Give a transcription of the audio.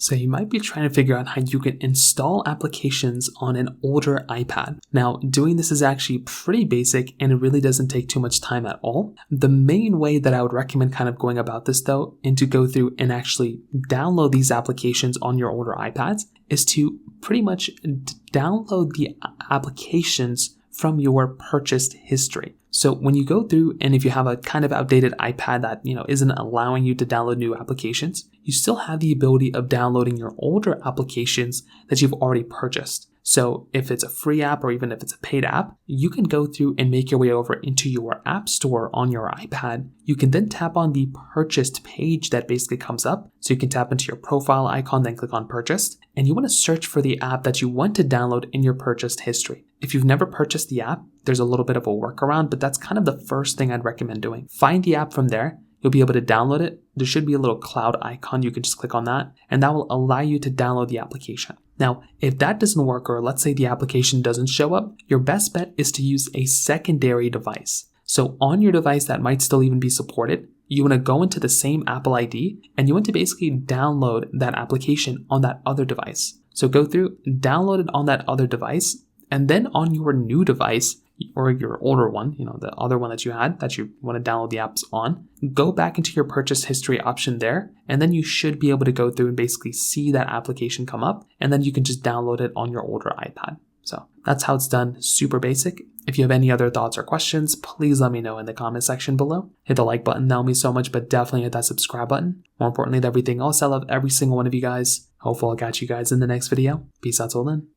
So you might be trying to figure out how you can install applications on an older iPad. Now, doing this is actually pretty basic and it really doesn't take too much time at all. The main way that I would recommend kind of going about this though, and to go through and actually download these applications on your older iPads, is to pretty much download the applications from your purchased history. So when you go through, and if you have a kind of outdated iPad that, isn't allowing you to download new applications, you still have the ability of downloading your older applications that you've already purchased. So if it's a free app or even if it's a paid app, you can go through and make your way over into your app store on your iPad. You can then tap on the purchased page that basically comes up. So you can tap into your profile icon, then click on purchased, and you want to search for the app that you want to download in your purchased history. If you've never purchased the app, there's a little bit of a workaround, but that's kind of the first thing I'd recommend doing. Find the app from there. You'll be able to download it. There should be a little cloud icon. You can just click on that, and that will allow you to download the application. Now, if that doesn't work, or let's say the application doesn't show up, your best bet is to use a secondary device. So on your device that might still even be supported, you want to go into the same Apple ID and you want to basically download that application on that other device. So go through, download it on that other device, and then on your new device, or your older one, the other one that you had that you want to download the apps on, go back into your purchase history option there, and then you should be able to go through and basically see that application come up, and then you can just download it on your older iPad. So that's how it's done, super basic. If you have any other thoughts or questions, please let me know in the comment section below. Hit the like button, that will mean so much, but definitely hit that subscribe button. More importantly than everything else, I love every single one of you guys. Hopefully I'll catch you guys in the next video. Peace out till then.